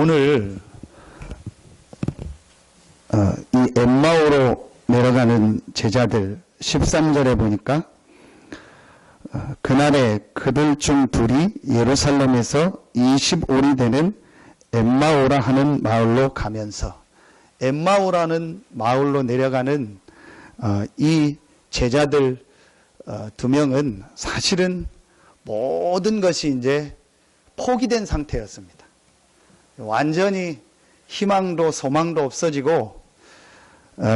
오늘 이 엠마오로 내려가는 제자들 13절에 보니까 그날에 그들 중 둘이 예루살렘에서 20올이 되는 엠마오라 하는 마을로 가면서, 엠마오라는 마을로 내려가는 이 제자들 두 명은 사실은 모든 것이 이제 포기된 상태였습니다. 완전히 희망도 소망도 없어지고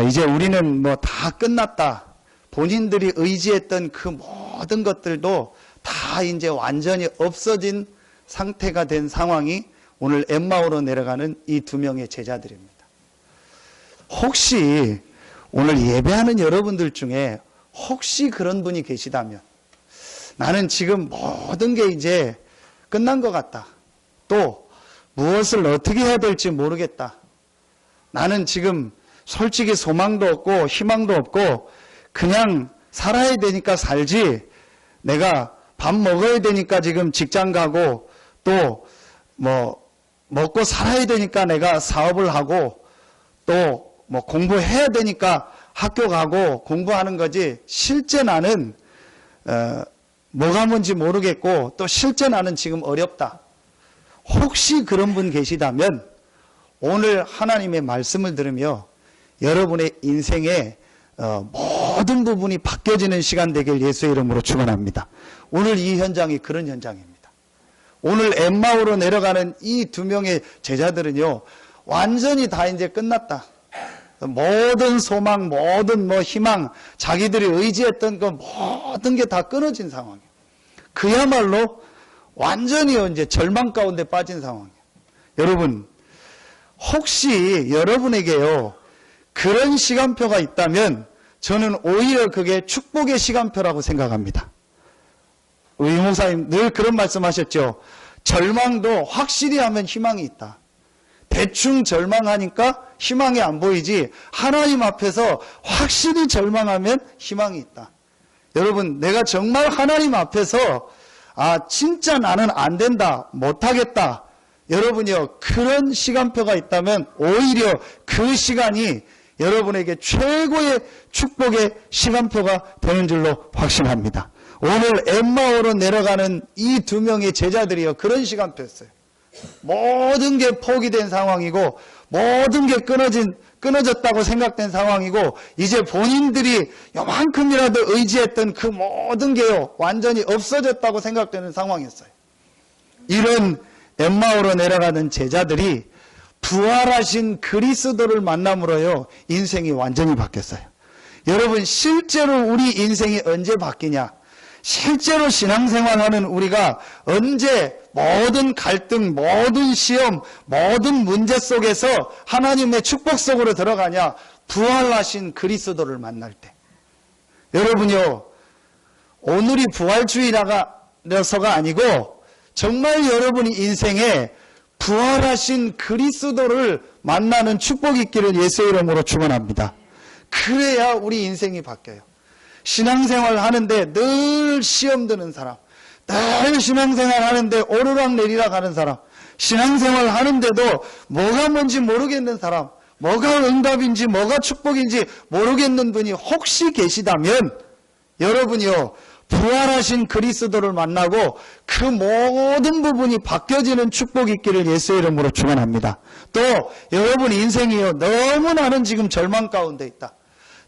이제 우리는 뭐 다 끝났다. 본인들이 의지했던 그 모든 것들도 다 이제 완전히 없어진 상태가 된 상황이 오늘 엠마오로 내려가는 이 두 명의 제자들입니다. 혹시 오늘 예배하는 여러분들 중에 혹시 그런 분이 계시다면, 나는 지금 모든 게 이제 끝난 것 같다. 또 무엇을 어떻게 해야 될지 모르겠다. 나는 지금 솔직히 소망도 없고 희망도 없고 그냥 살아야 되니까 살지, 내가 밥 먹어야 되니까 지금 직장 가고 또 뭐 먹고 살아야 되니까 내가 사업을 하고 또 뭐 공부해야 되니까 학교 가고 공부하는 거지, 실제 나는 뭐가 뭔지 모르겠고 또 실제 나는 지금 어렵다. 혹시 그런 분 계시다면 오늘 하나님의 말씀을 들으며 여러분의 인생의 모든 부분이 바뀌어지는 시간 되길 예수의 이름으로 축원합니다. 오늘 이 현장이 그런 현장입니다. 오늘 엠마오로 내려가는 이 두 명의 제자들은요, 완전히 다 이제 끝났다. 모든 소망, 모든 뭐 희망, 자기들이 의지했던 그 모든 게 다 끊어진 상황이에요. 그야말로 완전히 이제 절망 가운데 빠진 상황이에요. 여러분, 혹시 여러분에게요 그런 시간표가 있다면 저는 오히려 그게 축복의 시간표라고 생각합니다. 우리 목사님 늘 그런 말씀하셨죠. 절망도 확실히 하면 희망이 있다. 대충 절망하니까 희망이 안 보이지, 하나님 앞에서 확실히 절망하면 희망이 있다. 여러분, 내가 정말 하나님 앞에서 진짜 나는 안 된다, 못하겠다, 여러분이요 그런 시간표가 있다면 오히려 그 시간이 여러분에게 최고의 축복의 시간표가 되는 줄로 확신합니다. 오늘 엠마오로 내려가는 이 두 명의 제자들이요 그런 시간표였어요. 모든 게 포기된 상황이고 모든 게 끊어졌다고 생각된 상황이고 이제 본인들이 요만큼이라도 의지했던 그 모든 게요 완전히 없어졌다고 생각되는 상황이었어요. 이런 엠마오로 내려가는 제자들이 부활하신 그리스도를 만남으로요 인생이 완전히 바뀌었어요. 여러분, 실제로 우리 인생이 언제 바뀌냐? 실제로 신앙생활하는 우리가 언제 모든 갈등, 모든 시험, 모든 문제 속에서 하나님의 축복 속으로 들어가냐? 부활하신 그리스도를 만날 때. 여러분요, 오늘이 부활주의라서가 아니고 정말 여러분이 인생에 부활하신 그리스도를 만나는 축복이 있기를 예수의 이름으로 축원합니다. 그래야 우리 인생이 바뀌어요. 신앙생활 하는데 늘 시험 드는 사람, 늘 신앙생활 하는데 오르락 내리락 하는 사람, 신앙생활 하는데도 뭐가 뭔지 모르겠는 사람, 뭐가 응답인지 뭐가 축복인지 모르겠는 분이 혹시 계시다면 여러분이요 부활하신 그리스도를 만나고 그 모든 부분이 바뀌어지는 축복이 있기를 예수의 이름으로 축원합니다. 또 여러분 인생이요 너무나는 지금 절망 가운데 있다,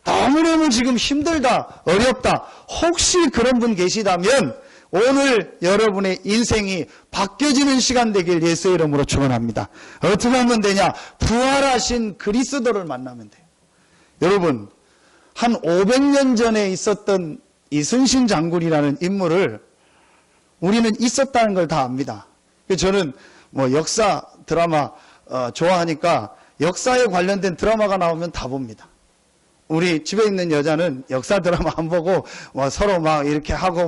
너무너무 지금 힘들다, 어렵다, 혹시 그런 분 계시다면 오늘 여러분의 인생이 바뀌어지는 시간 되길 예수의 이름으로 축원합니다. 어떻게 하면 되냐? 부활하신 그리스도를 만나면 돼요. 여러분, 한 500년 전에 있었던 이순신 장군이라는 인물을 우리는 있었다는 걸 다 압니다. 저는 뭐 역사 드라마 좋아하니까 역사에 관련된 드라마가 나오면 다 봅니다. 우리 집에 있는 여자는 역사 드라마 안 보고 서로 막 이렇게 하고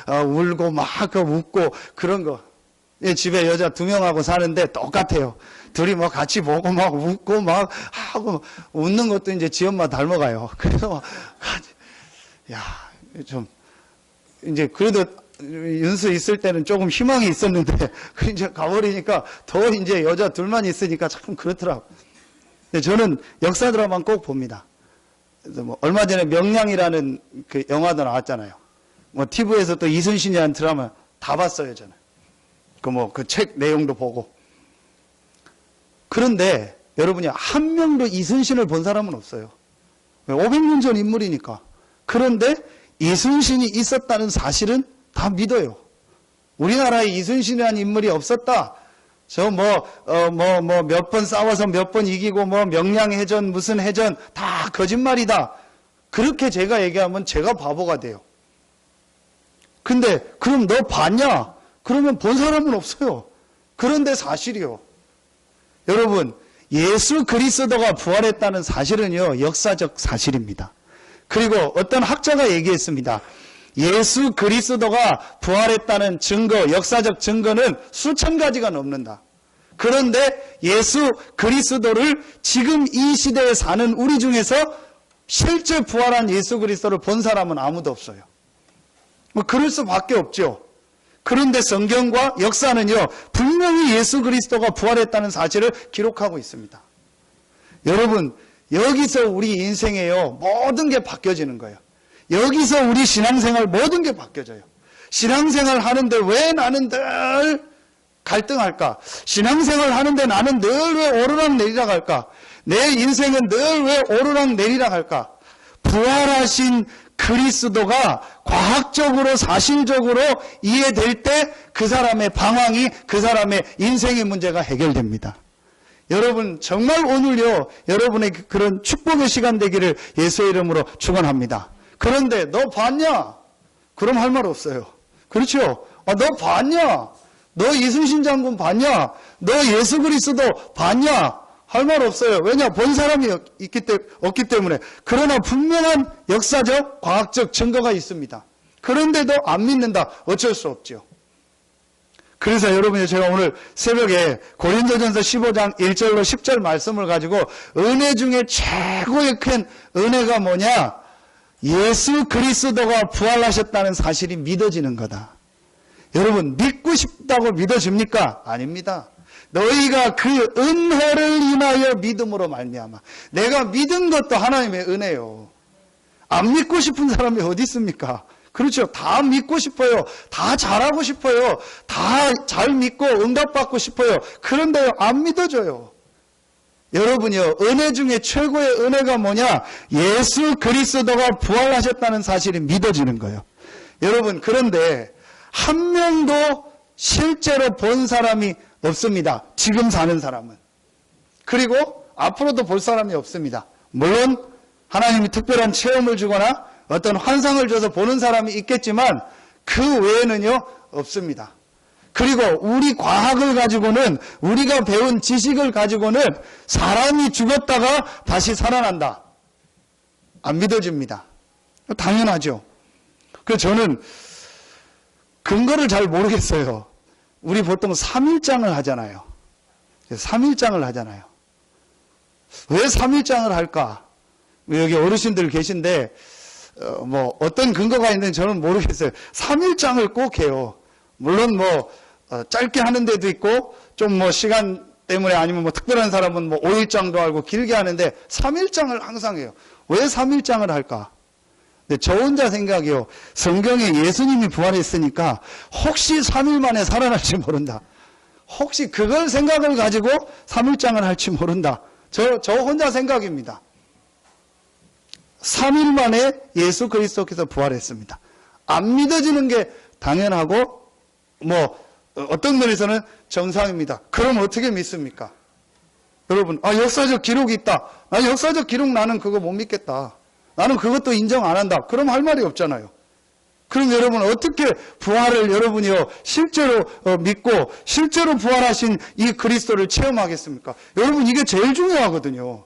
울고 막 웃고 그런 거. 집에 여자 2명하고 사는데 똑같아요. 둘이 같이 보고 막 웃고 막 하고 웃는 것도 이제 지 엄마 닮아가요. 그래서 좀 이제 그래도 윤수 있을 때는 조금 희망이 있었는데 이제 가버리니까 더 이제 여자 둘만 있으니까 참 그렇더라고. 근데 저는 역사 드라마는 꼭 봅니다. 그래서 뭐 얼마 전에 명량이라는 그 영화도 나왔잖아요. 뭐 TV에서 또 이순신이라는 드라마 다 봤어요, 저는. 그 책 내용도 보고. 그런데 여러분이 한 명도 이순신을 본 사람은 없어요. 500년 전 인물이니까. 그런데 이순신이 있었다는 사실은 다 믿어요. 우리나라에 이순신이라는 인물이 없었다. 저 몇 번 싸워서 몇 번 이기고 명량해전 무슨 해전 다 거짓말이다. 그렇게 제가 얘기하면 제가 바보가 돼요. 근데 그럼 너 봤냐? 그러면 본 사람은 없어요. 그런데 사실이요. 여러분, 예수 그리스도가 부활했다는 사실은요, 역사적 사실입니다. 그리고 어떤 학자가 얘기했습니다. 예수 그리스도가 부활했다는 증거, 역사적 증거는 수천 가지가 넘는다. 그런데 예수 그리스도를 지금 이 시대에 사는 우리 중에서 실제 부활한 예수 그리스도를 본 사람은 아무도 없어요. 그럴 수밖에 없죠. 그런데 성경과 역사는요, 분명히 예수 그리스도가 부활했다는 사실을 기록하고 있습니다. 여러분, 여기서 우리 인생에요, 모든 게 바뀌어지는 거예요. 여기서 우리 신앙생활 모든 게 바뀌어져요. 신앙생활 하는데 왜 나는 늘 갈등할까? 신앙생활 하는데 나는 늘 왜 오르락 내리락 할까? 내 인생은 늘 왜 오르락 내리락 할까? 부활하신 그리스도가 과학적으로 사실적으로 이해될 때 그 사람의 방황이, 그 사람의 인생의 문제가 해결됩니다. 여러분, 정말 오늘요, 여러분의 그런 축복의 시간 되기를 예수의 이름으로 축원합니다. 그런데 너 봤냐? 그럼 할 말 없어요. 그렇죠? 너 봤냐? 너 이순신 장군 봤냐? 너 예수 그리스도 봤냐? 할 말 없어요. 왜냐? 본 사람이 없기 때문에. 그러나 분명한 역사적, 과학적 증거가 있습니다. 그런데도 안 믿는다. 어쩔 수 없죠. 그래서 여러분이 제가 오늘 새벽에 고린도전서 15장 1절로 10절 말씀을 가지고 은혜 중에 최고의 큰 은혜가 뭐냐? 예수 그리스도가 부활하셨다는 사실이 믿어지는 거다. 여러분, 믿고 싶다고 믿어집니까? 아닙니다. 너희가 그 은혜를 인하여 믿음으로 말미암아. 내가 믿은 것도 하나님의 은혜요. 안 믿고 싶은 사람이 어디 있습니까? 그렇죠. 다 믿고 싶어요. 다 잘하고 싶어요. 다 잘 믿고 응답받고 싶어요. 그런데 안 믿어져요. 여러분이요, 은혜 중에 최고의 은혜가 뭐냐? 예수 그리스도가 부활하셨다는 사실이 믿어지는 거예요. 여러분, 그런데 한 명도 실제로 본 사람이 없습니다. 지금 사는 사람은. 그리고 앞으로도 볼 사람이 없습니다. 물론 하나님이 특별한 체험을 주거나 어떤 환상을 줘서 보는 사람이 있겠지만 그 외에는요, 없습니다. 그리고 우리 과학을 가지고는, 우리가 배운 지식을 가지고는 사람이 죽었다가 다시 살아난다. 안 믿어집니다. 당연하죠. 그래서 저는 근거를 잘 모르겠어요. 우리 보통 3일장을 하잖아요. 3일장을 하잖아요. 왜 3일장을 할까? 여기 어르신들 계신데 어떤 근거가 있는지 저는 모르겠어요. 3일장을 꼭 해요. 물론 짧게 하는 데도 있고 좀 시간 때문에 아니면 특별한 사람은 5일장도 하고 길게 하는데 3일장을 항상 해요. 왜 3일장을 할까? 근데 저 혼자 생각이요. 성경에 예수님이 부활했으니까 혹시 3일 만에 살아날지 모른다. 혹시 그걸 생각을 가지고 3일장을 할지 모른다. 저 혼자 생각입니다. 3일 만에 예수 그리스도께서 부활했습니다. 안 믿어지는 게 당연하고 어떤 면에서는 정상입니다. 그럼 어떻게 믿습니까? 여러분, 역사적 기록이 있다. 역사적 기록 나는 그거 못 믿겠다. 나는 그것도 인정 안 한다. 그럼 할 말이 없잖아요. 그럼 여러분 어떻게 부활을 여러분이요 실제로 믿고 실제로 부활하신 이 그리스도를 체험하겠습니까? 여러분 이게 제일 중요하거든요.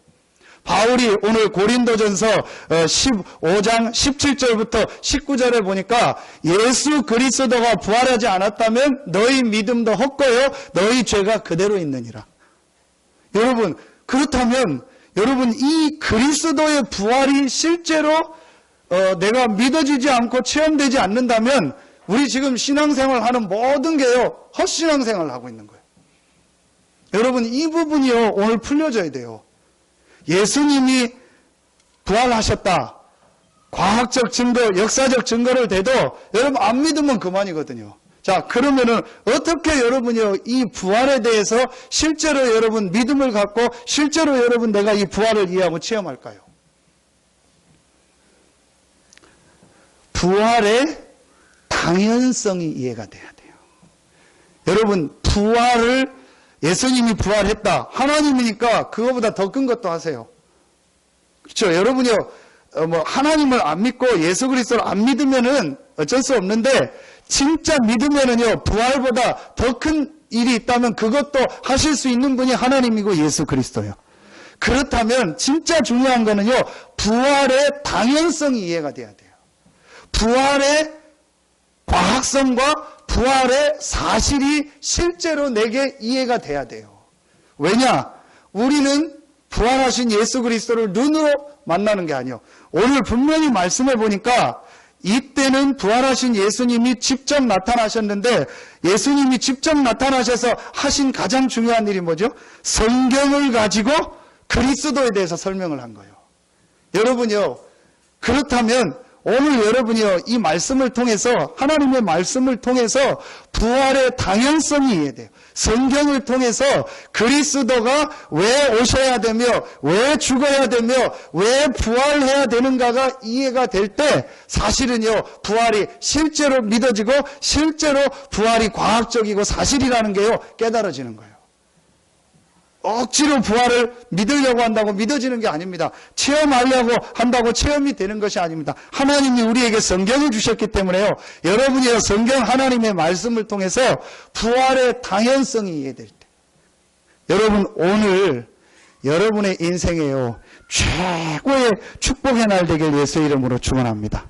바울이 오늘 고린도전서 15장 17절부터 19절에 보니까 예수 그리스도가 부활하지 않았다면 너희 믿음도 헛되어 너희 죄가 그대로 있느니라. 여러분 그렇다면 여러분 이 그리스도의 부활이 실제로 내가 믿어지지 않고 체험되지 않는다면 우리 지금 신앙생활 하는 모든 게요, 헛신앙생활을 하고 있는 거예요. 여러분, 이 부분이요, 오늘 풀려져야 돼요. 예수님이 부활하셨다. 과학적 증거, 역사적 증거를 대도 여러분 안 믿으면 그만이거든요. 자, 그러면은 어떻게 여러분이요, 이 부활에 대해서 실제로 여러분 믿음을 갖고 실제로 여러분 내가 이 부활을 이해하고 체험할까요? 부활의 당연성이 이해가 돼야 돼요. 여러분, 부활을 예수님이 부활했다. 하나님이니까 그거보다 더 큰 것도 하세요. 그렇죠? 여러분이요, 하나님을 안 믿고 예수 그리스도를 안 믿으면은 어쩔 수 없는데, 진짜 믿으면은요, 부활보다 더 큰 일이 있다면 그것도 하실 수 있는 분이 하나님이고 예수 그리스도예요. 그렇다면 진짜 중요한 거는요, 부활의 당연성이 이해가 돼야 돼요. 부활의 과학성과 부활의 사실이 실제로 내게 이해가 돼야 돼요. 왜냐? 우리는 부활하신 예수 그리스도를 눈으로 만나는 게 아니에요. 오늘 분명히 말씀해 보니까 이때는 부활하신 예수님이 직접 나타나셨는데, 예수님이 직접 나타나셔서 하신 가장 중요한 일이 뭐죠? 성경을 가지고 그리스도에 대해서 설명을 한 거예요. 여러분요, 그렇다면 오늘 여러분이요, 이 말씀을 통해서, 하나님의 말씀을 통해서 부활의 당연성이 이해돼요. 성경을 통해서 그리스도가 왜 오셔야 되며, 왜 죽어야 되며, 왜 부활해야 되는가가 이해가 될 때, 사실은요, 부활이 실제로 믿어지고, 실제로 부활이 과학적이고 사실이라는 게요, 깨달아지는 거예요. 억지로 부활을 믿으려고 한다고 믿어지는 게 아닙니다. 체험하려고 한다고 체험이 되는 것이 아닙니다. 하나님이 우리에게 성경을 주셨기 때문에요. 여러분이 성경 하나님의 말씀을 통해서 부활의 당연성이 이해될 때, 여러분 오늘 여러분의 인생에요, 최고의 축복의 날 되길 예수 이름으로 축원합니다.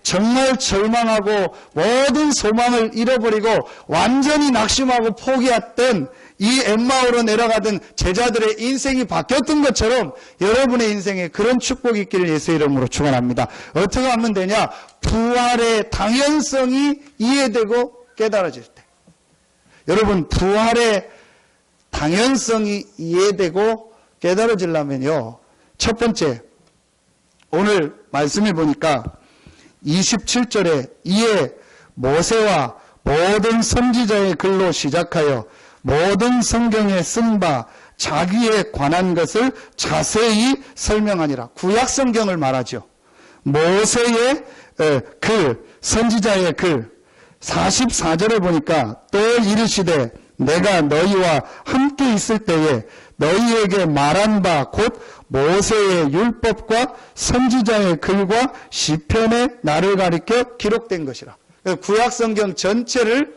정말 절망하고 모든 소망을 잃어버리고 완전히 낙심하고 포기했던 이 엠마오로 내려가던 제자들의 인생이 바뀌었던 것처럼 여러분의 인생에 그런 축복이 있기를 예수 이름으로 축원합니다. 어떻게 하면 되냐? 부활의 당연성이 이해되고 깨달아질 때. 여러분, 부활의 당연성이 이해되고 깨달아지려면요, 첫 번째, 오늘 말씀해 보니까 27절에 이에 모세와 모든 선지자의 글로 시작하여 모든 성경에 쓴 바 자기에 관한 것을 자세히 설명하니라. 구약 성경을 말하죠. 모세의 글, 선지자의 글. 44절에 보니까 또 이르시되 내가 너희와 함께 있을 때에 너희에게 말한 바 곧 모세의 율법과 선지자의 글과 시편의 나를 가리켜 기록된 것이라. 구약 성경 전체를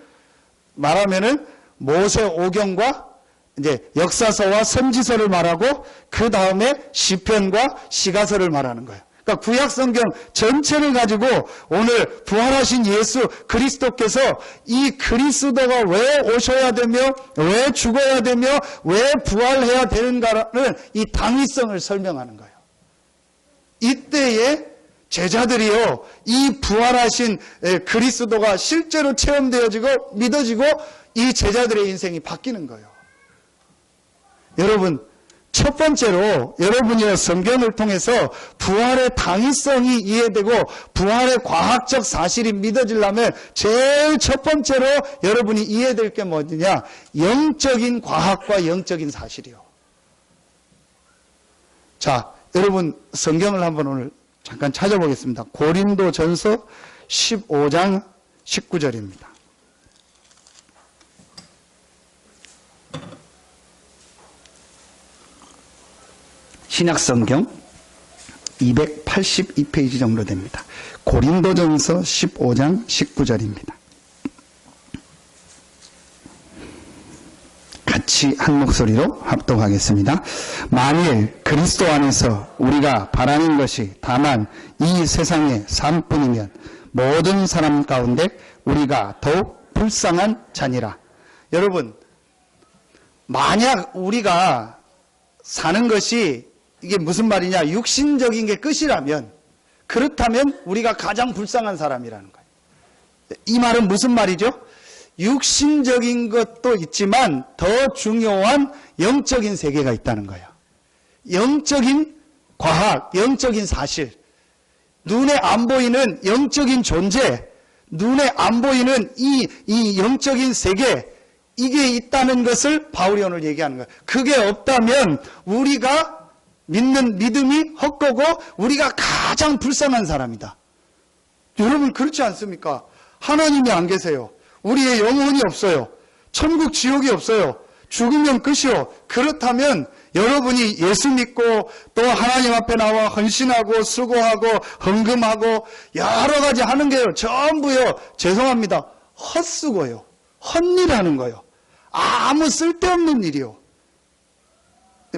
말하면은 모세 오경과 이제 역사서와 선지서를 말하고 그 다음에 시편과 시가서를 말하는 거예요. 그러니까 구약 성경 전체를 가지고 오늘 부활하신 예수 그리스도께서 이 그리스도가 왜 오셔야 되며 왜 죽어야 되며 왜 부활해야 되는가라는 이 당위성을 설명하는 거예요. 이때에 제자들이요, 이 부활하신 그리스도가 실제로 체험되어지고 믿어지고 이 제자들의 인생이 바뀌는 거예요. 여러분, 첫 번째로 여러분이 성경을 통해서 부활의 당위성이 이해되고 부활의 과학적 사실이 믿어지려면 제일 첫 번째로 여러분이 이해될 게 뭐냐? 영적인 과학과 영적인 사실이요. 자, 여러분 성경을 한번 오늘 잠깐 찾아보겠습니다. 고린도전서 15장 19절입니다. 신약성경 282페이지 정도 됩니다. 고린도전서 15장 19절입니다. 같이 한 목소리로 합독하겠습니다. 만일 그리스도 안에서 우리가 바라는 것이 다만 이 세상의 삶뿐이면 모든 사람 가운데 우리가 더욱 불쌍한 자니라. 여러분, 만약 우리가 사는 것이 이게 무슨 말이냐? 육신적인 게 끝이라면, 그렇다면 우리가 가장 불쌍한 사람이라는 거예요. 이 말은 무슨 말이죠? 육신적인 것도 있지만 더 중요한 영적인 세계가 있다는 거예요. 영적인 과학, 영적인 사실, 눈에 안 보이는 영적인 존재, 눈에 안 보이는 이 영적인 세계, 이게 있다는 것을 바울이 오늘 얘기하는 거예요. 그게 없다면 우리가 믿는 믿음이 헛되고 우리가 가장 불쌍한 사람이다. 여러분 그렇지 않습니까? 하나님이 안 계세요. 우리의 영혼이 없어요. 천국 지옥이 없어요. 죽으면 끝이요. 그렇다면 여러분이 예수 믿고 또 하나님 앞에 나와 헌신하고 수고하고 헌금하고 여러 가지 하는 게요. 전부요. 죄송합니다. 헛수고요. 헛일하는 거요. 아무 쓸데없는 일이요.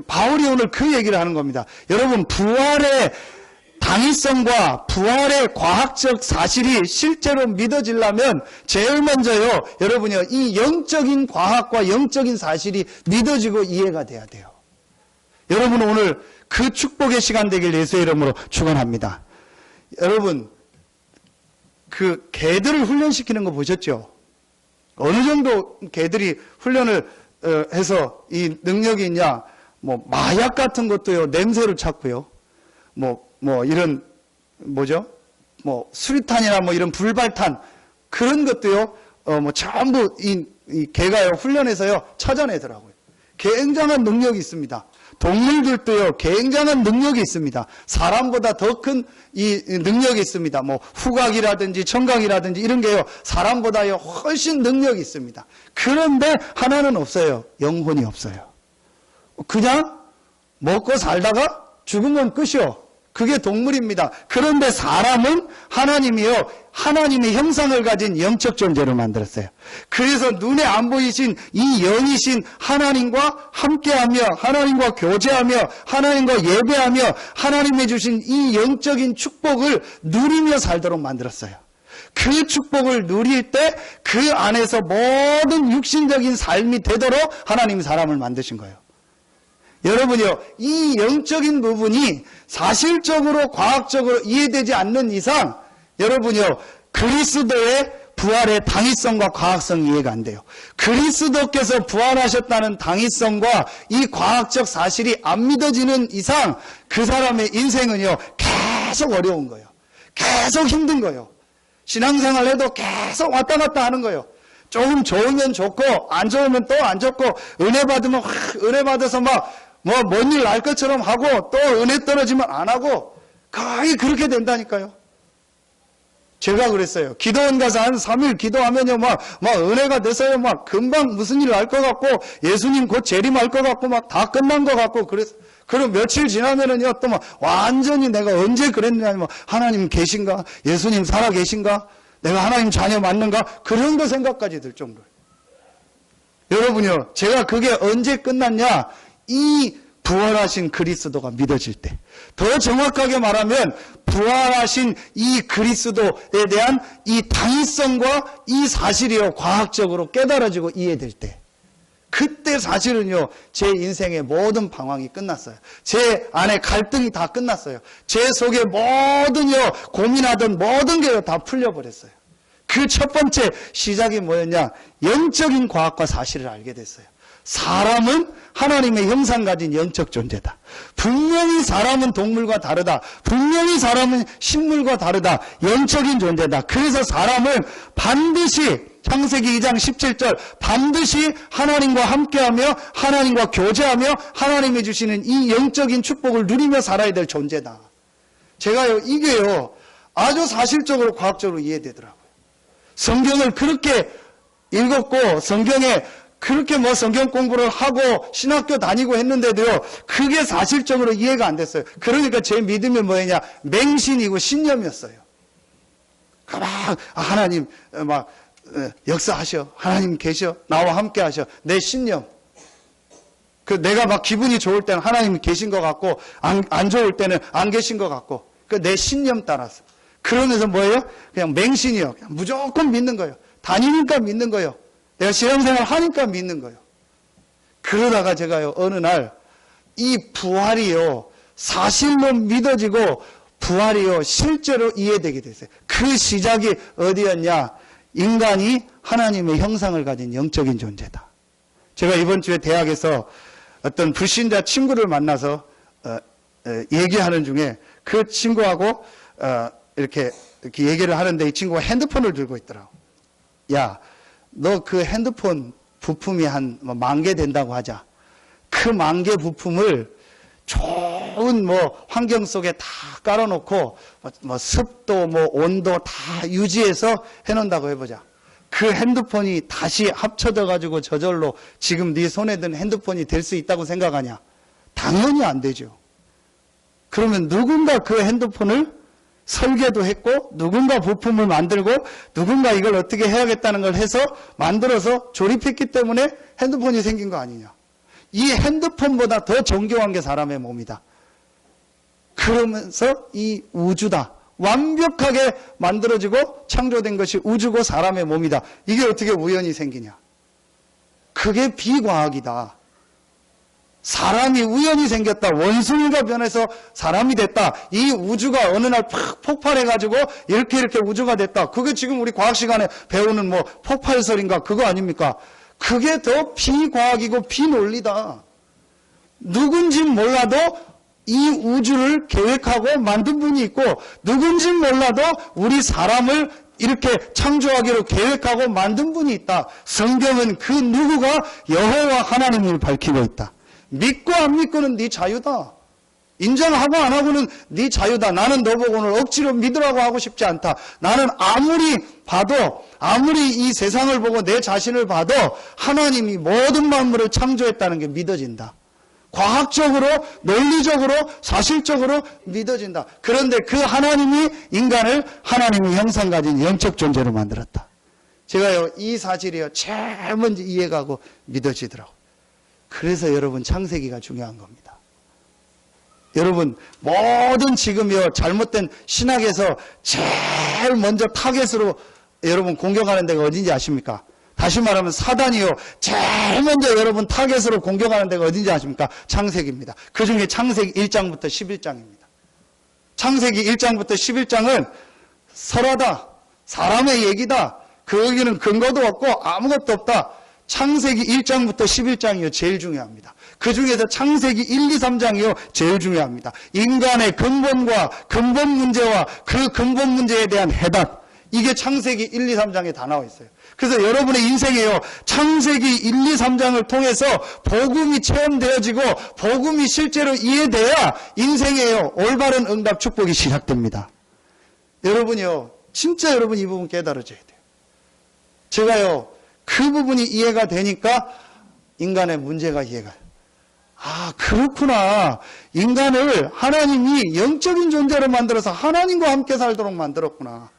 바울이 오늘 그 얘기를 하는 겁니다. 여러분 부활의 당위성과 부활의 과학적 사실이 실제로 믿어지려면 제일 먼저요. 여러분이요. 이 영적인 과학과 영적인 사실이 믿어지고 이해가 돼야 돼요. 여러분 오늘 그 축복의 시간 되길 예수의 이름으로 축원합니다. 여러분 그 개들을 훈련시키는 거 보셨죠? 어느 정도 개들이 훈련을 해서 이 능력이 있냐? 뭐 마약 같은 것도요. 냄새를 찾고요. 뭐 이런 뭐죠? 뭐 수리탄이나 뭐 이런 불발탄 그런 것도요. 뭐 전부 이 개가요 훈련해서요 찾아내더라고요. 굉장한 능력이 있습니다. 동물들도요 굉장한 능력이 있습니다. 사람보다 더 큰 이 능력이 있습니다. 뭐 후각이라든지 청각이라든지 이런 게요 사람보다요 훨씬 능력이 있습니다. 그런데 하나는 없어요. 영혼이 없어요. 그냥 먹고 살다가 죽으면 끝이요. 그게 동물입니다. 그런데 사람은 하나님이요. 하나님의 형상을 가진 영적 존재로 만들었어요. 그래서 눈에 안 보이신 이 영이신 하나님과 함께하며 하나님과 교제하며 하나님과 예배하며 하나님이 주신 이 영적인 축복을 누리며 살도록 만들었어요. 그 축복을 누릴 때 그 안에서 모든 육신적인 삶이 되도록 하나님이 사람을 만드신 거예요. 여러분이요, 이 영적인 부분이 사실적으로 과학적으로 이해되지 않는 이상 여러분이요, 그리스도의 부활의 당위성과 과학성이 이해가 안 돼요. 그리스도께서 부활하셨다는 당위성과 이 과학적 사실이 안 믿어지는 이상 그 사람의 인생은요 계속 어려운 거예요. 계속 힘든 거예요. 신앙생활 해도 계속 왔다 갔다 하는 거예요. 조금 좋으면 좋고 안 좋으면 또 안 좋고 은혜 받으면 은혜 받아서 막 뭐 뭔 일 날 것처럼 하고 또 은혜 떨어지면 안 하고 거의 그렇게 된다니까요. 제가 그랬어요. 기도원 가서 한 3일 기도하면요 막 은혜가 돼서요 막 금방 무슨 일 날 것 같고 예수님 곧 재림할 것 같고 막 다 끝난 것 같고 그래서 그리고 며칠 지나면은요 또 막 완전히 내가 언제 그랬느냐 뭐 하나님 계신가 예수님 살아 계신가 내가 하나님 자녀 맞는가 그런 정도 생각까지 들 정도예요. 여러분요 제가 그게 언제 끝났냐 이 부활하신 그리스도가 믿어질 때 더 정확하게 말하면 부활하신 이 그리스도에 대한 이 당위성과 이 사실이요 과학적으로 깨달아지고 이해될 때 그때 사실은요 제 인생의 모든 방황이 끝났어요. 제 안에 갈등이 다 끝났어요. 제 속에 모든요 고민하던 모든 게요 다 풀려버렸어요. 그 첫 번째 시작이 뭐였냐 영적인 과학과 사실을 알게 됐어요. 사람은 하나님의 형상 가진 영적 존재다. 분명히 사람은 동물과 다르다. 분명히 사람은 식물과 다르다. 영적인 존재다. 그래서 사람은 반드시 창세기 2장 17절 반드시 하나님과 함께하며 하나님과 교제하며 하나님이 주시는 이 영적인 축복을 누리며 살아야 될 존재다. 제가요 이게요 아주 사실적으로 과학적으로 이해되더라고요. 성경을 그렇게 읽었고 성경에 그렇게 뭐 성경 공부를 하고 신학교 다니고 했는데도요 그게 사실적으로 이해가 안 됐어요. 그러니까 제 믿음이 뭐였냐 맹신이고 신념이었어요. 막 하나님 막 역사하셔 하나님 계셔 나와 함께 하셔 내 신념. 그 내가 막 기분이 좋을 때는 하나님이 계신 것 같고 안 좋을 때는 안 계신 것 같고 그 내 신념 따라서 그러면서 뭐예요? 그냥 맹신이요. 그냥 무조건 믿는 거예요. 다니니까 믿는 거예요. 내가 신앙생활 하니까 믿는 거예요. 그러다가 제가요 어느 날 이 부활이요 사실로 믿어지고 부활이요 실제로 이해되게 됐어요. 그 시작이 어디였냐 인간이 하나님의 형상을 가진 영적인 존재다. 제가 이번 주에 대학에서 어떤 불신자 친구를 만나서 얘기하는 중에 그 친구하고 이렇게 얘기를 하는데 이 친구가 핸드폰을 들고 있더라고. 야, 너 그 핸드폰 부품이 한 10,000개 된다고 하자. 그 10,000개 부품을 좋은 환경 속에 다 깔아놓고 습도 온도 다 유지해서 해놓는다고 해보자. 그 핸드폰이 다시 합쳐져 가지고 저절로 지금 네 손에 든 핸드폰이 될 수 있다고 생각하냐? 당연히 안 되죠. 그러면 누군가 그 핸드폰을 설계도 했고 누군가 부품을 만들고 누군가 이걸 어떻게 해야겠다는 걸 해서 만들어서 조립했기 때문에 핸드폰이 생긴 거 아니냐. 이 핸드폰보다 더 정교한 게 사람의 몸이다. 그러면서 이 우주다. 완벽하게 만들어지고 창조된 것이 우주고 사람의 몸이다. 이게 어떻게 우연히 생기냐. 그게 비과학이다. 사람이 우연히 생겼다. 원숭이가 변해서 사람이 됐다. 이 우주가 어느 날 팍 폭발해가지고 이렇게 우주가 됐다. 그게 지금 우리 과학 시간에 배우는 폭발설인가 그거 아닙니까? 그게 더 비과학이고 비논리다. 누군진 몰라도 이 우주를 계획하고 만든 분이 있고 누군진 몰라도 우리 사람을 이렇게 창조하기로 계획하고 만든 분이 있다. 성경은 그 누구가 여호와 하나님을 밝히고 있다. 믿고 안 믿고는 네 자유다. 인정하고 안 하고는 네 자유다. 나는 너보고 오늘 억지로 믿으라고 하고 싶지 않다. 나는 아무리 봐도 아무리 이 세상을 보고 내 자신을 봐도 하나님이 모든 만물을 창조했다는 게 믿어진다. 과학적으로 논리적으로 사실적으로 믿어진다. 그런데 그 하나님이 인간을 하나님의 형상 가진 영적 존재로 만들었다. 제가요 이 사실이요 제일 먼저 이해가고 믿어지더라고요. 그래서 여러분 창세기가 중요한 겁니다. 여러분 모든 지금요 잘못된 신학에서 제일 먼저 타겟으로 여러분 공격하는 데가 어딘지 아십니까? 다시 말하면 사단이요 제일 먼저 여러분 타겟으로 공격하는 데가 어딘지 아십니까? 창세기입니다. 그 중에 창세기 1장부터 11장입니다. 창세기 1장부터 11장은 설화다. 사람의 얘기다. 거기는 근거도 없고 아무것도 없다. 창세기 1장부터 11장이요 제일 중요합니다. 그 중에서 창세기 1, 2, 3장이요 제일 중요합니다. 인간의 근본과 근본 문제와 그 근본 문제에 대한 해답, 이게 창세기 1, 2, 3장에 다 나와 있어요. 그래서 여러분의 인생에요 창세기 1, 2, 3장을 통해서 복음이 체험되어지고 복음이 실제로 이해돼야 인생에요 올바른 응답 축복이 시작됩니다. 여러분이요 진짜 여러분 이 부분 깨달아져야 돼요. 제가요 그 부분이 이해가 되니까 인간의 문제가 이해가 돼요. 아 그렇구나. 인간을 하나님이 영적인 존재로 만들어서 하나님과 함께 살도록 만들었구나.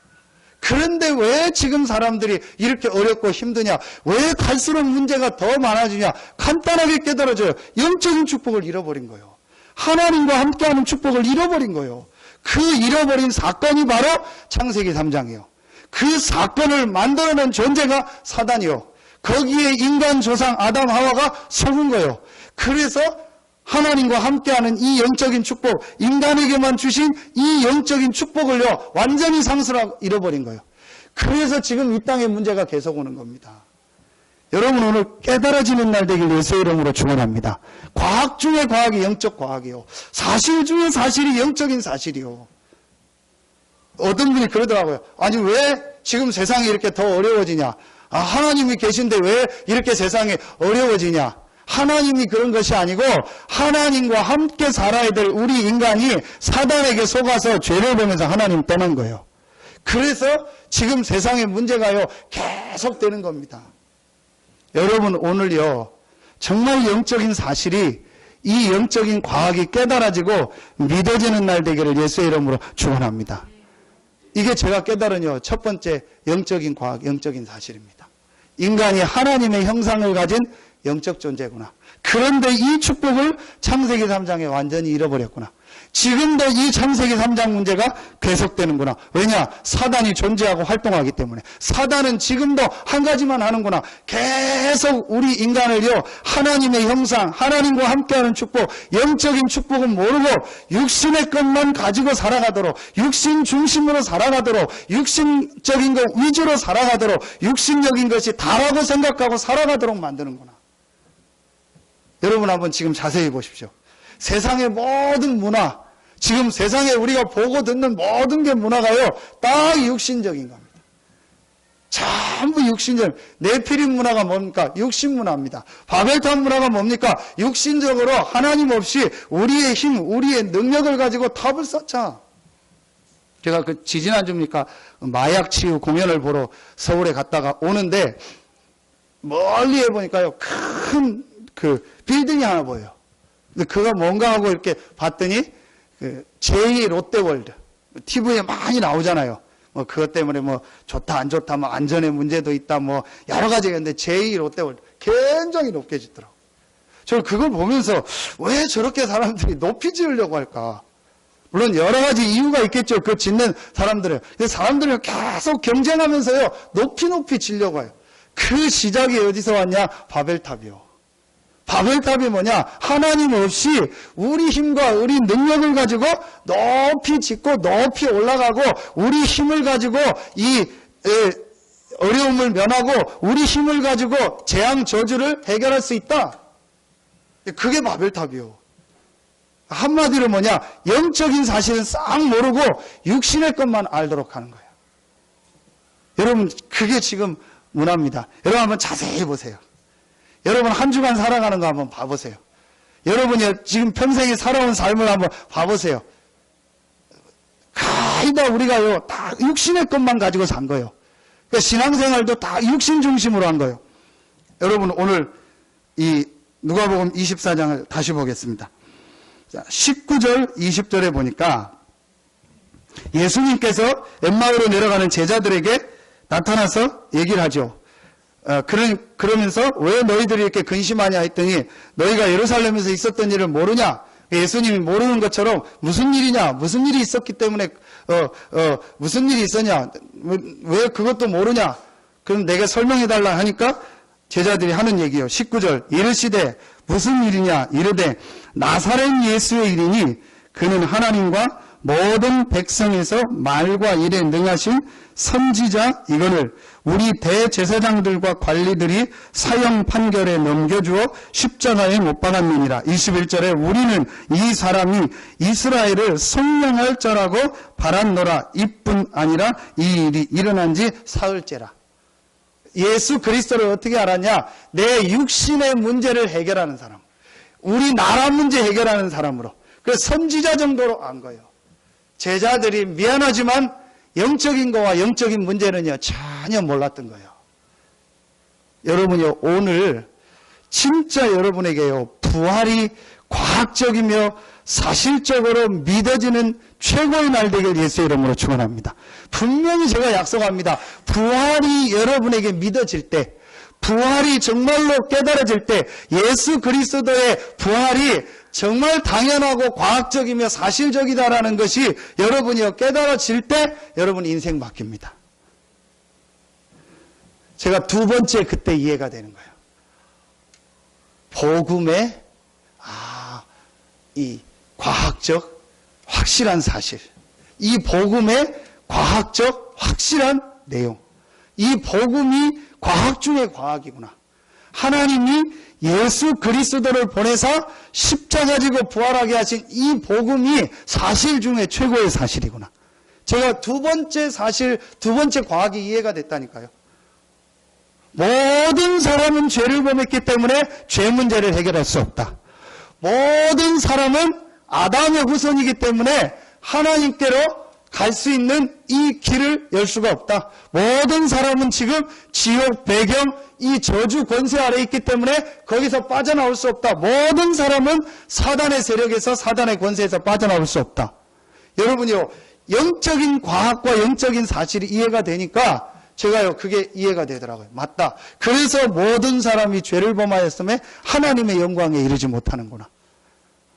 그런데 왜 지금 사람들이 이렇게 어렵고 힘드냐? 왜 갈수록 문제가 더 많아지냐? 간단하게 깨달아져요. 영적인 축복을 잃어버린 거예요. 하나님과 함께하는 축복을 잃어버린 거예요. 그 잃어버린 사건이 바로 창세기 3장이에요. 그 사건을 만들어낸 존재가 사단이요. 거기에 인간 조상 아담 하와가 속은 거예요. 그래서 하나님과 함께하는 이 영적인 축복, 인간에게만 주신 이 영적인 축복을요 완전히 상실하고 잃어버린 거예요. 그래서 지금 이 땅에 문제가 계속 오는 겁니다. 여러분 오늘 깨달아지는 날 되길 예수의 이름으로 축원합니다. 과학 중에 과학이 영적 과학이요. 사실 중에 사실이 영적인 사실이요. 어떤 분이 그러더라고요. 아니 왜 지금 세상이 이렇게 더 어려워지냐? 아, 하나님이 계신데 왜 이렇게 세상이 어려워지냐? 하나님이 그런 것이 아니고 하나님과 함께 살아야 될 우리 인간이 사단에게 속아서 죄를 보면서 하나님 떠난 거예요. 그래서 지금 세상의 문제가요 계속되는 겁니다. 여러분 오늘요 정말 영적인 사실이 이 영적인 과학이 깨달아지고 믿어지는 날 되기를 예수의 이름으로 축원합니다. 이게 제가 깨달은 첫 번째 영적인 과학, 영적인 사실입니다. 인간이 하나님의 형상을 가진 영적 존재구나. 그런데 이 축복을 창세기 3장에 완전히 잃어버렸구나. 지금도 이 창세기 3장 문제가 계속되는구나. 왜냐? 사단이 존재하고 활동하기 때문에. 사단은 지금도 한 가지만 하는구나. 계속 우리 인간을요, 하나님의 형상, 하나님과 함께하는 축복, 영적인 축복은 모르고 육신의 것만 가지고 살아가도록, 육신 중심으로 살아가도록, 육신적인 것 위주로 살아가도록, 육신적인 것이 다라고 생각하고 살아가도록 만드는구나. 여러분 한번 지금 자세히 보십시오. 세상의 모든 문화, 지금 세상에 우리가 보고 듣는 모든 게 문화가요, 딱 육신적인 겁니다. 전부 육신적. 네피림 문화가 뭡니까? 육신 문화입니다. 바벨탑 문화가 뭡니까? 육신적으로 하나님 없이 우리의 힘, 우리의 능력을 가지고 탑을 쌓자. 제가 그 지지난주입니까? 마약 치유 공연을 보러 서울에 갔다가 오는데 멀리 해보니까요, 큰 그 빌딩이 하나 보여요. 근데 그가 뭔가 하고 이렇게 봤더니 그 제2 롯데월드 TV에 많이 나오잖아요. 뭐 그것 때문에 뭐 좋다 안 좋다 뭐 안전의 문제도 있다 뭐 여러 가지가 있는데 제2 롯데월드 굉장히 높게 짓더라고요. 저는 그걸 보면서 왜 저렇게 사람들이 높이 지으려고 할까? 물론 여러 가지 이유가 있겠죠. 그 짓는 사람들은. 근데 사람들은 계속 경쟁하면서요, 높이 지으려고 해요. 그 시작이 어디서 왔냐? 바벨탑이요. 바벨탑이 뭐냐? 하나님 없이 우리 힘과 우리 능력을 가지고 높이 짓고 높이 올라가고 우리 힘을 가지고 이 어려움을 면하고 우리 힘을 가지고 재앙 저주를 해결할 수 있다. 그게 바벨탑이요. 한마디로 뭐냐? 영적인 사실은 싹 모르고 육신의 것만 알도록 하는 거예요. 여러분, 그게 지금 문화입니다. 여러분 한번 자세히 보세요. 여러분 한 주간 살아가는 거 한번 봐보세요. 여러분이 지금 평생에 살아온 삶을 한번 봐보세요. 거의 다 우리가요, 다 육신의 것만 가지고 산 거예요. 그러니까 신앙생활도 다 육신 중심으로 한 거예요. 여러분 오늘 이 누가복음 24장을 다시 보겠습니다. 19절 20절에 보니까 예수님께서 엠마오로 내려가는 제자들에게 나타나서 얘기를 하죠. 그러면서 왜 너희들이 이렇게 근심하냐 했더니 너희가 예루살렘에서 있었던 일을 모르냐? 예수님이 모르는 것처럼 무슨 일이냐? 무슨 일이 있었기 때문에 무슨 일이 있었냐? 왜 그것도 모르냐? 그럼 내가 설명해달라 하니까 제자들이 하는 얘기예요. 19절 이르시되 무슨 일이냐? 이르되 나사렛 예수의 일이니 그는 하나님과 모든 백성에서 말과 일에 능하신 선지자 이거를 우리 대제사장들과 관리들이 사형 판결에 넘겨주어 십자가에 못 박았느니라. 21절에 우리는 이 사람이 이스라엘을 성령할 자라고 바랐노라. 이뿐 아니라 이 일이 일어난 지 사흘째라. 예수 그리스도를 어떻게 알았냐? 내 육신의 문제를 해결하는 사람, 우리 나라 문제 해결하는 사람으로, 그 선지자 정도로 안 거예요. 제자들이 미안하지만 영적인 거와 영적인 문제는요, 전혀 몰랐던 거예요. 여러분요, 오늘 진짜 여러분에게요, 부활이 과학적이며 사실적으로 믿어지는 최고의 날 되길 예수의 이름으로 축원합니다. 분명히 제가 약속합니다. 부활이 여러분에게 믿어질 때, 부활이 정말로 깨달아질 때, 예수 그리스도의 부활이 정말 당연하고 과학적이며 사실적이다라는 것이 여러분이 깨달아질 때 여러분 인생 바뀝니다. 제가 두 번째 그때 이해가 되는 거예요. 복음의 이 과학적 확실한 사실, 이 복음의 과학적 확실한 내용, 이 복음이 과학 중의 과학이구나. 하나님이 예수 그리스도를 보내사 십자가 지고 부활하게 하신 이 복음이 사실 중에 최고의 사실이구나. 제가 두 번째 사실, 두 번째 과학이 이해가 됐다니까요. 모든 사람은 죄를 범했기 때문에 죄 문제를 해결할 수 없다. 모든 사람은 아담의 후손이기 때문에 하나님께로 갈 수 있는 이 길을 열 수가 없다. 모든 사람은 지금 지옥, 배경, 이 저주 권세 아래 있기 때문에 거기서 빠져나올 수 없다. 모든 사람은 사단의 세력에서, 사단의 권세에서 빠져나올 수 없다. 여러분이요, 영적인 과학과 영적인 사실이 이해가 되니까 제가요, 그게 이해가 되더라고요. 맞다. 그래서 모든 사람이 죄를 범하였음에 하나님의 영광에 이르지 못하는구나.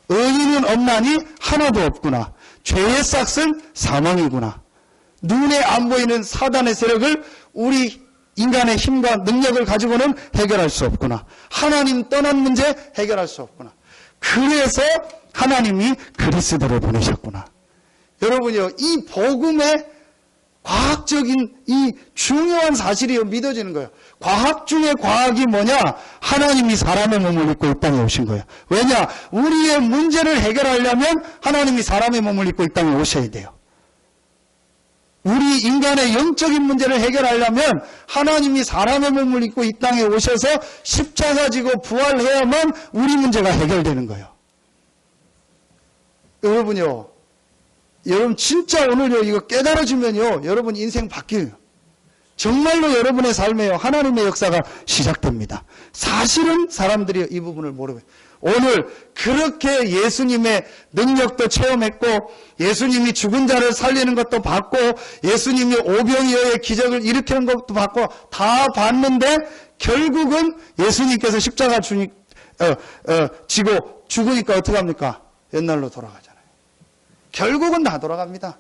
의인은 없나니 하나도 없구나. 죄의 싹은 사망이구나. 눈에 안 보이는 사단의 세력을 우리 인간의 힘과 능력을 가지고는 해결할 수 없구나. 하나님 떠난 문제 해결할 수 없구나. 그래서 하나님이 그리스도를 보내셨구나. 여러분요, 이 복음의 과학적인 이 중요한 사실이 믿어지는 거예요. 과학 중에 과학이 뭐냐? 하나님이 사람의 몸을 입고 이 땅에 오신 거예요. 왜냐? 우리의 문제를 해결하려면 하나님이 사람의 몸을 입고 이 땅에 오셔야 돼요. 우리 인간의 영적인 문제를 해결하려면 하나님이 사람의 몸을 입고 이 땅에 오셔서 십자가 지고 부활해야만 우리 문제가 해결되는 거예요. 여러분요, 여러분 진짜 오늘요 이거 깨달아지면요 여러분 인생 바뀌어요. 정말로 여러분의 삶에요 하나님의 역사가 시작됩니다. 사실은 사람들이 이 부분을 모르고 오늘 그렇게 예수님의 능력도 체험했고 예수님이 죽은 자를 살리는 것도 봤고 예수님이 오병이어의 기적을 일으키는 것도 봤고 다 봤는데 결국은 예수님께서 십자가 지고 죽으니까 어떻게 합니까? 옛날로 돌아가잖아요. 결국은 다 돌아갑니다.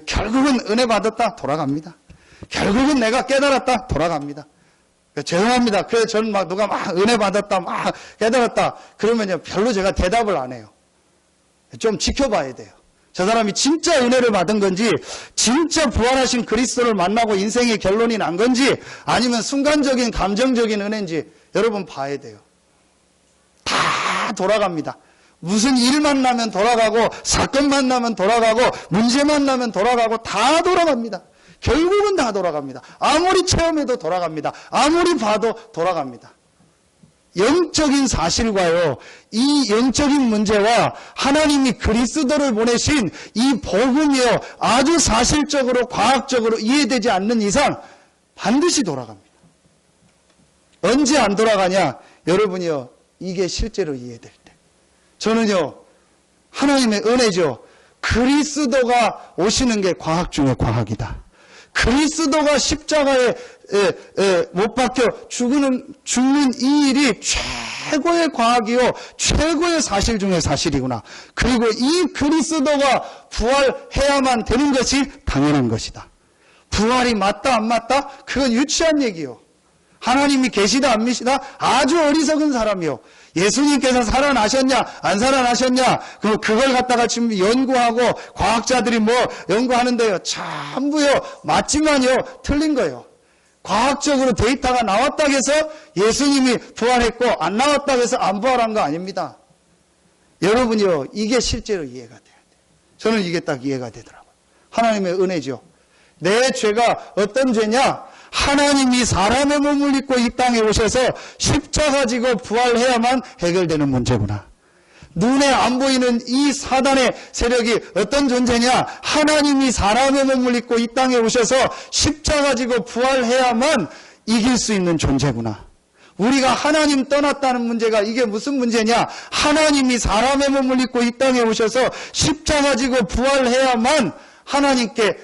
결국은 은혜 받았다 돌아갑니다. 결국은 내가 깨달았다 돌아갑니다. 죄송합니다. 그래서 저는 막 누가 막 은혜 받았다 막 깨달았다 그러면요 별로 제가 대답을 안 해요. 좀 지켜봐야 돼요. 저 사람이 진짜 은혜를 받은 건지 진짜 부활하신 그리스도를 만나고 인생의 결론이 난 건지 아니면 순간적인 감정적인 은혜인지 여러분 봐야 돼요. 다 돌아갑니다. 무슨 일 만나면 돌아가고 사건 만나면 돌아가고 문제 만나면 돌아가고 다 돌아갑니다. 결국은 다 돌아갑니다. 아무리 체험해도 돌아갑니다. 아무리 봐도 돌아갑니다. 영적인 사실과요, 이 영적인 문제와 하나님이 그리스도를 보내신 이 복음이요, 아주 사실적으로 과학적으로 이해되지 않는 이상 반드시 돌아갑니다. 언제 안 돌아가냐? 여러분이요, 이게 실제로 이해될 때. 저는요, 하나님의 은혜죠. 그리스도가 오시는 게 과학 중에 과학이다. 그리스도가 십자가에 못 박혀 죽는 이 일이 최고의 과학이요, 최고의 사실 중에 사실이구나. 그리고 이 그리스도가 부활해야만 되는 것이 당연한 것이다. 부활이 맞다 안 맞다? 그건 유치한 얘기요. 하나님이 계시다 안 계시다? 아주 어리석은 사람이요. 예수님께서 살아나셨냐 안 살아나셨냐 그걸 갖다가 지금 연구하고 과학자들이 뭐 연구하는데요 전부요 맞지만요 틀린 거예요. 과학적으로 데이터가 나왔다고 해서 예수님이 부활했고 안 나왔다고 해서 안 부활한 거 아닙니다. 여러분이요 이게 실제로 이해가 돼야 돼요. 저는 이게 딱 이해가 되더라고요. 하나님의 은혜죠. 내 죄가 어떤 죄냐? 하나님이 사람의 몸을 입고 이 땅에 오셔서 십자가 지고 부활해야만 해결되는 문제구나. 눈에 안 보이는 이 사단의 세력이 어떤 존재냐? 하나님이 사람의 몸을 입고 이 땅에 오셔서 십자가 지고 부활해야만 이길 수 있는 존재구나. 우리가 하나님 떠났다는 문제가 이게 무슨 문제냐? 하나님이 사람의 몸을 입고 이 땅에 오셔서 십자가 지고 부활해야만 하나님께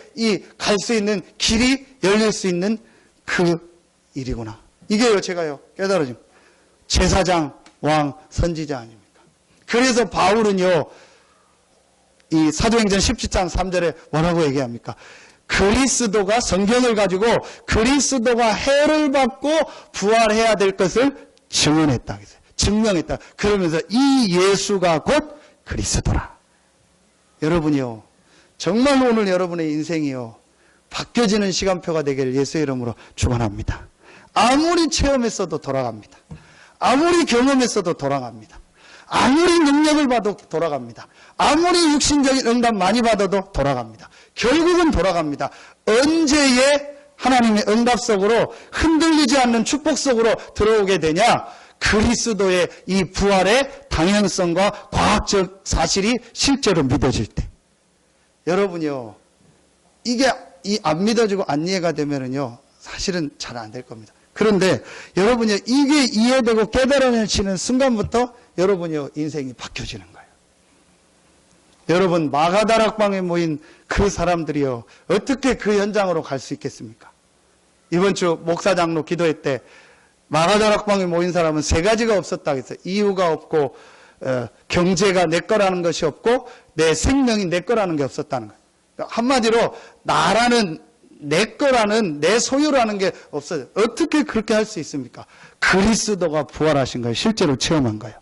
갈 수 있는 길이 열릴 수 있는 그 일이구나. 이게요, 제가요, 깨달아진 제사장, 왕, 선지자 아닙니까? 그래서 바울은요, 이 사도행전 17장 3절에 뭐라고 얘기합니까? 그리스도가 성경을 가지고 그리스도가 해를 받고 부활해야 될 것을 증언했다. 증명했다. 그러면서 이 예수가 곧 그리스도라. 여러분이요, 정말 오늘 여러분의 인생이요, 바뀌어지는 시간표가 되기를 예수의 이름으로 축원합니다. 아무리 체험했어도 돌아갑니다. 아무리 경험했어도 돌아갑니다. 아무리 능력을 봐도 돌아갑니다. 아무리 육신적인 응답 많이 받아도 돌아갑니다. 결국은 돌아갑니다. 언제에 하나님의 응답 속으로 흔들리지 않는 축복 속으로 들어오게 되냐? 그리스도의 이 부활의 당연성과 과학적 사실이 실제로 믿어질 때. 여러분요, 이게 안 믿어지고 안 이해가 되면은요, 사실은 잘 안 될 겁니다. 그런데 여러분요, 이게 이해되고 깨달아지는 순간부터 여러분요, 인생이 바뀌어지는 거예요. 여러분, 마가다락방에 모인 그 사람들이요, 어떻게 그 현장으로 갈 수 있겠습니까? 이번 주 목사장로 기도회 때 마가다락방에 모인 사람은 세 가지가 없었다고 했어요. 이유가 없고 경제가 내 거라는 것이 없고 내 생명이 내 거라는 게 없었다는 거예요. 한마디로 나라는 내 거라는 내 소유라는 게 없어요. 어떻게 그렇게 할 수 있습니까? 그리스도가 부활하신 거예요. 실제로 체험한 거예요.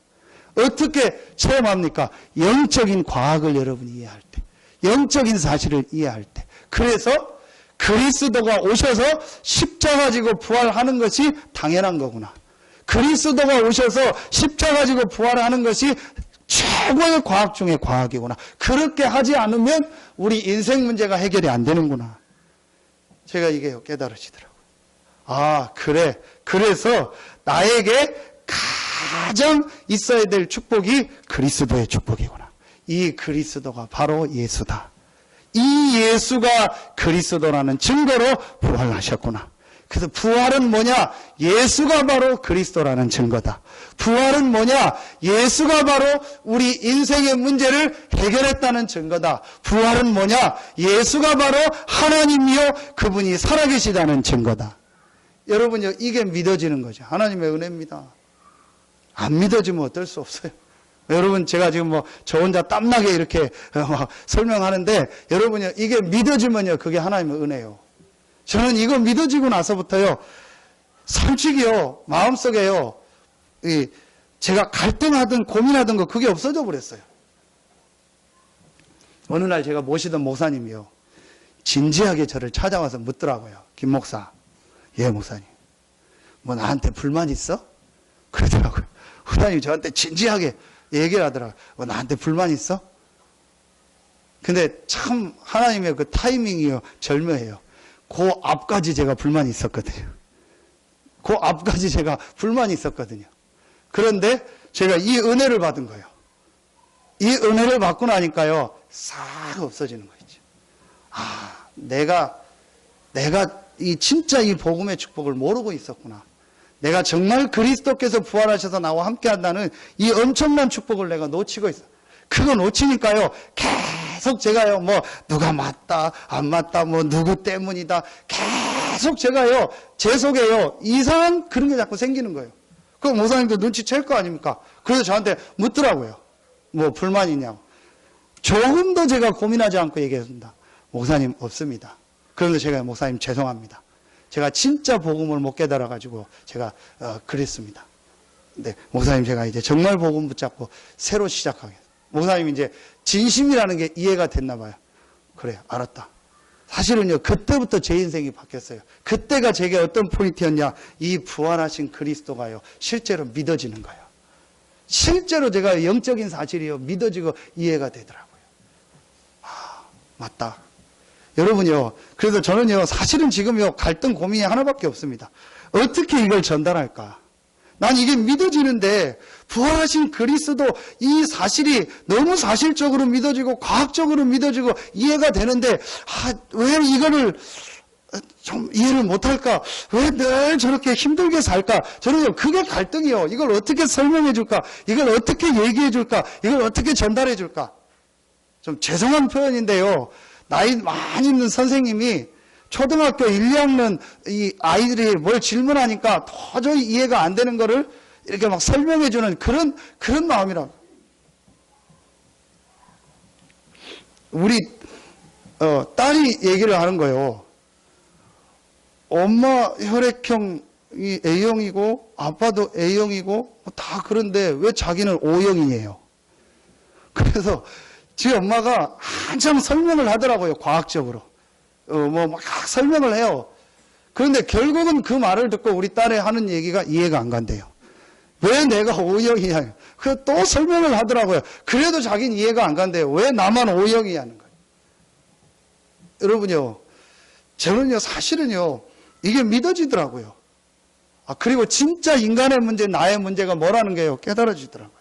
어떻게 체험합니까? 영적인 과학을 여러분이 이해할 때, 영적인 사실을 이해할 때. 그래서 그리스도가 오셔서 십자가 지고 부활하는 것이 당연한 거구나. 그리스도가 오셔서 십자가 지고 부활하는 것이 최고의 과학 중의 과학이구나. 그렇게 하지 않으면 우리 인생 문제가 해결이 안 되는구나. 제가 이게 깨달아지더라고요. 아, 그래. 그래서 나에게 가장 있어야 될 축복이 그리스도의 축복이구나. 이 그리스도가 바로 예수다. 이 예수가 그리스도라는 증거로 부활하셨구나. 그래서 부활은 뭐냐? 예수가 바로 그리스도라는 증거다. 부활은 뭐냐? 예수가 바로 우리 인생의 문제를 해결했다는 증거다. 부활은 뭐냐? 예수가 바로 하나님이요 그분이 살아계시다는 증거다. 여러분요, 이게 믿어지는 거죠. 하나님의 은혜입니다. 안 믿어지면 어떨 수 없어요. 여러분, 제가 지금 저 혼자 땀나게 이렇게 설명하는데, 여러분요, 이게 믿어지면요, 그게 하나님의 은혜예요. 저는 이거 믿어지고 나서부터요, 솔직히요, 마음속에요, 제가 갈등하든 고민하던 거 그게 없어져 버렸어요. 어느 날 제가 모시던 목사님이요, 진지하게 저를 찾아와서 묻더라고요. 김 목사, 예, 목사님. 나한테 불만 있어? 그러더라고요. 목사님 저한테 진지하게 얘기를 하더라고요. 나한테 불만 있어? 근데 참 하나님의 그 타이밍이요, 절묘해요. 그 앞까지 제가 불만이 있었거든요. 그 앞까지 제가 불만이 있었거든요. 그런데 제가 이 은혜를 받은 거예요. 이 은혜를 받고 나니까요, 싹 없어지는 거 있죠. 아, 내가 진짜 이 복음의 축복을 모르고 있었구나. 내가 정말 그리스도께서 부활하셔서 나와 함께 한다는 이 엄청난 축복을 내가 놓치고 있어. 그거 놓치니까요, 계속 제가요, 누가 맞다, 안 맞다, 누구 때문이다. 계속 제가요, 제 속에요, 이상한 그런 게 자꾸 생기는 거예요. 그럼 목사님도 눈치챌 거 아닙니까? 그래서 저한테 묻더라고요. 불만 있냐고. 조금도 제가 고민하지 않고 얘기했습니다. 목사님, 없습니다. 그런데 제가 목사님 죄송합니다. 제가 진짜 복음을 못 깨달아가지고 제가 그랬습니다. 근데 목사님 제가 이제 정말 복음 붙잡고 새로 시작하겠습니다. 목사님 이제 진심이라는 게 이해가 됐나 봐요. 그래, 알았다. 사실은요, 그때부터 제 인생이 바뀌었어요. 그때가 제게 어떤 포인트였냐? 이 부활하신 그리스도가요, 실제로 믿어지는 거예요. 실제로 제가 영적인 사실이요, 믿어지고 이해가 되더라고요. 아, 맞다. 여러분요, 그래서 저는요, 사실은 지금요, 갈등 고민이 하나밖에 없습니다. 어떻게 이걸 전달할까? 난 이게 믿어지는데, 부활하신 그리스도 이 사실이 너무 사실적으로 믿어지고, 과학적으로 믿어지고, 이해가 되는데, 왜 이거를 좀 이해를 못할까? 왜 늘 저렇게 힘들게 살까? 저는요, 그게 갈등이요. 이걸 어떻게 설명해 줄까? 이걸 어떻게 얘기해 줄까? 이걸 어떻게 전달해 줄까? 좀 죄송한 표현인데요. 나이 많이 있는 선생님이 초등학교 1, 2학년 이 아이들이 뭘 질문하니까 도저히 이해가 안 되는 거를 이렇게 막 설명해 주는 그런 마음이라고. 우리 딸이 얘기를 하는 거예요. 엄마 혈액형이 A형이고 아빠도 A형이고 다 그런데 왜 자기는 O형이에요? 그래서 지 엄마가 한참 설명을 하더라고요. 과학적으로. 막 설명을 해요. 그런데 결국은 그 말을 듣고 우리 딸이 하는 얘기가 이해가 안 간대요. 왜 내가 O형이냐. 그래서 또 설명을 하더라고요. 그래도 자기는 이해가 안 간대요. 왜 나만 O형이냐는 거예요. 여러분요, 저는요, 사실은요, 이게 믿어지더라고요. 그리고 진짜 인간의 문제, 나의 문제가 뭐라는 게요, 깨달아지더라고요.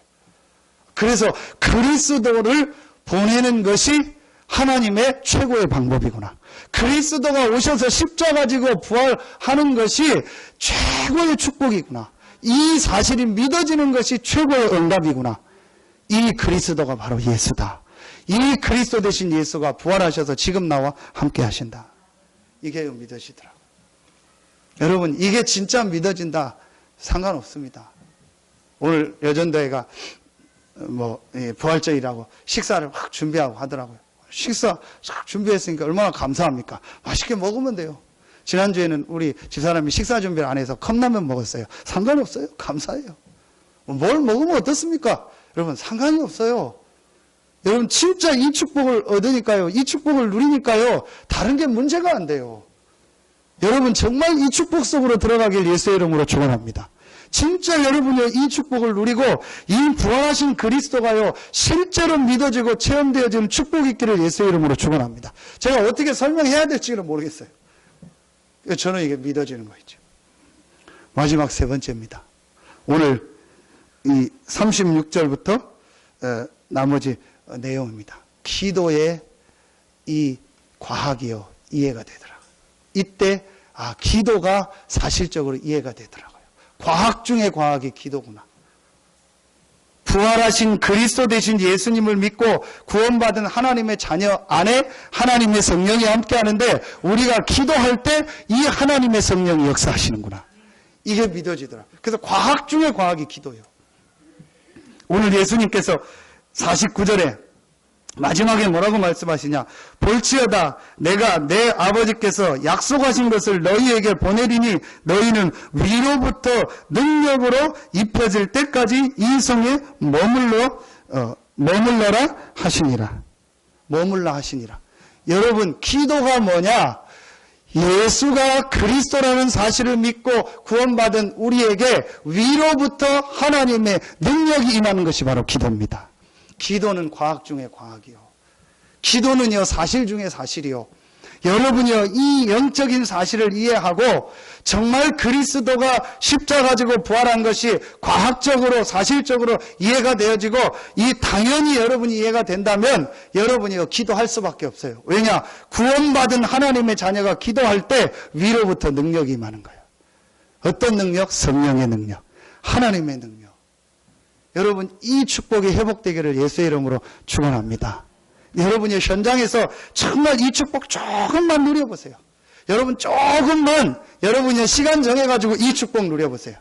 그래서 그리스도를 보내는 것이 하나님의 최고의 방법이구나. 그리스도가 오셔서 십자가 지고 부활하는 것이 최고의 축복이구나. 이 사실이 믿어지는 것이 최고의 응답이구나. 이 그리스도가 바로 예수다. 이 그리스도 되신 예수가 부활하셔서 지금 나와 함께 하신다. 이게 믿어지더라고요. 여러분, 이게 진짜 믿어진다. 상관없습니다. 오늘 여전도회가 부활절이라고 식사를 확 준비하고 하더라고요. 식사 싹 준비했으니까 얼마나 감사합니까? 맛있게 먹으면 돼요. 지난주에는 우리 집사람이 식사 준비를 안 해서 컵라면 먹었어요. 상관없어요. 감사해요. 뭘 먹으면 어떻습니까? 여러분, 상관이 없어요. 여러분, 진짜 이 축복을 얻으니까요. 이 축복을 누리니까요. 다른 게 문제가 안 돼요. 여러분, 정말 이 축복 속으로 들어가길 예수의 이름으로 축원합니다. 진짜 여러분이 이 축복을 누리고 이 부활하신 그리스도가요 실제로 믿어지고 체험되어지는 축복이 있기를 예수의 이름으로 축원합니다. 제가 어떻게 설명해야 될지는 모르겠어요. 저는 이게 믿어지는 거 있죠. 마지막 세 번째입니다. 오늘 이 36절부터 나머지 내용입니다. 기도의 이 과학이요 이해가 되더라고요. 이때 기도가 사실적으로 이해가 되더라고요. 과학 중의 과학이 기도구나. 부활하신 그리스도 되신 예수님을 믿고 구원받은 하나님의 자녀 안에 하나님의 성령이 함께하는데 우리가 기도할 때 이 하나님의 성령이 역사하시는구나. 이게 믿어지더라고요. 그래서 과학 중의 과학이 기도예요. 오늘 예수님께서 49절에 마지막에 뭐라고 말씀하시냐. 볼지어다 내가 내 아버지께서 약속하신 것을 너희에게 보내리니 너희는 위로부터 능력으로 입혀질 때까지 이 성에 머물러라 하시니라. 머물라 하시니라. 여러분, 기도가 뭐냐? 예수가 그리스도라는 사실을 믿고 구원받은 우리에게 위로부터 하나님의 능력이 임하는 것이 바로 기도입니다. 기도는 과학 중의 과학이요. 기도는요, 사실 중의 사실이요. 여러분이요, 이 영적인 사실을 이해하고 정말 그리스도가 십자가 지고 부활한 것이 과학적으로 사실적으로 이해가 되어지고 이 당연히 여러분이 이해가 된다면 여러분이요, 기도할 수밖에 없어요. 왜냐? 구원받은 하나님의 자녀가 기도할 때 위로부터 능력이 임하는 거예요. 어떤 능력? 성령의 능력, 하나님의 능력. 여러분, 이 축복이 회복되기를 예수의 이름으로 축원합니다. 여러분이 현장에서 정말 이 축복 조금만 누려보세요. 여러분, 조금만 여러분이 시간 정해가지고 이 축복 누려보세요.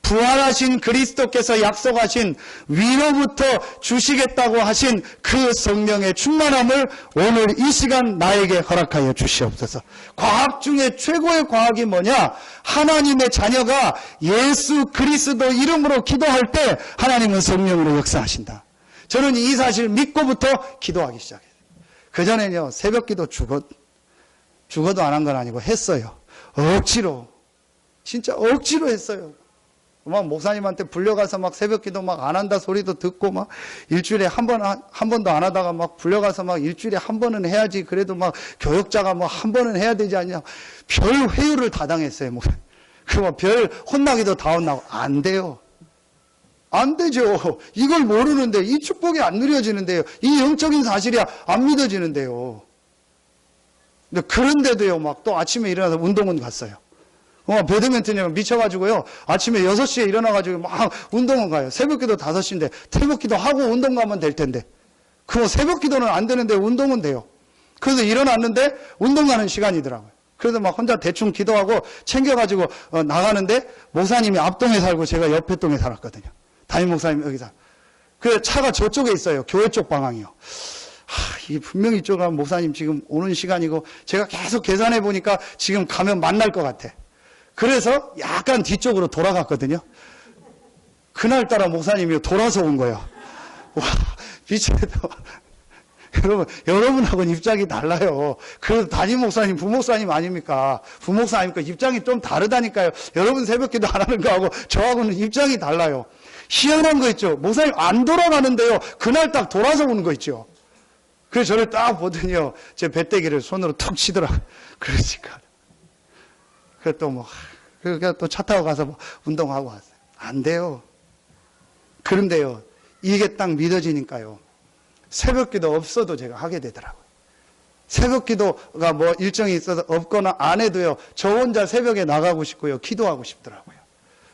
부활하신 그리스도께서 약속하신 위로부터 주시겠다고 하신 그 성령의 충만함을 오늘 이 시간 나에게 허락하여 주시옵소서. 과학 중에 최고의 과학이 뭐냐? 하나님의 자녀가 예수 그리스도 이름으로 기도할 때 하나님은 성령으로 역사하신다. 저는 이 사실 믿고부터 기도하기 시작했어요. 그전에는요, 새벽 기도 죽어도 안 한 건 아니고 했어요. 억지로. 진짜 억지로 했어요. 막 목사님한테 불려가서 막 새벽 기도 막 안 한다 소리도 듣고 막 일주일에 한 번도 안 하다가 막 불려가서 막 일주일에 한 번은 해야지. 그래도 막 교역자가 뭐 한 번은 해야 되지 않냐. 별 회유를 다 당했어요. 그 별 혼나기도 다 혼나고. 안 돼요. 안 되죠. 이걸 모르는데 이 축복이 안 누려지는데요. 이 영적인 사실이 안 믿어지는데요. 근데 그런데도요, 막 또 아침에 일어나서 운동은 갔어요. 배드민턴이 미쳐가지고요, 아침에 6시에 일어나가지고 막 운동은 가요. 새벽기도 5시인데, 새벽기도 하고 운동 가면 될 텐데. 새벽기도는 안 되는데 운동은 돼요. 그래서 일어났는데 운동 가는 시간이더라고요. 그래서 막 혼자 대충 기도하고 챙겨가지고 나가는데, 목사님이 앞동에 살고 제가 옆에 동에 살았거든요. 담임 목사님 여기 그 차가 저쪽에 있어요. 교회 쪽 방향이요. 이게 분명히 이쪽 가면 목사님 지금 오는 시간이고, 제가 계속 계산해 보니까 지금 가면 만날 것 같아. 그래서 약간 뒤쪽으로 돌아갔거든요. 그날따라 목사님이 돌아서 온 거예요. 와, 미쳐도. 여러분하고는 입장이 달라요. 그래도 담임 목사님, 부목사님 아닙니까? 부목사 아닙니까? 입장이 좀 다르다니까요. 여러분 새벽 기도 안 하는 거하고 저하고는 입장이 달라요. 희한한 거 있죠. 목사님 안 돌아가는데요. 그날 딱 돌아서 오는 거 있죠. 그래서 저를 딱 보더니요, 제 배때기를 손으로 툭 치더라고요. 그러니까. 그래서 또 차 타고 가서 운동하고 왔어요. 안 돼요. 그런데요, 이게 딱 믿어지니까요, 새벽 기도 없어도 제가 하게 되더라고요. 새벽 기도가 뭐 일정이 있어서 없거나 안 해도요, 저 혼자 새벽에 나가고 싶고요, 기도하고 싶더라고요.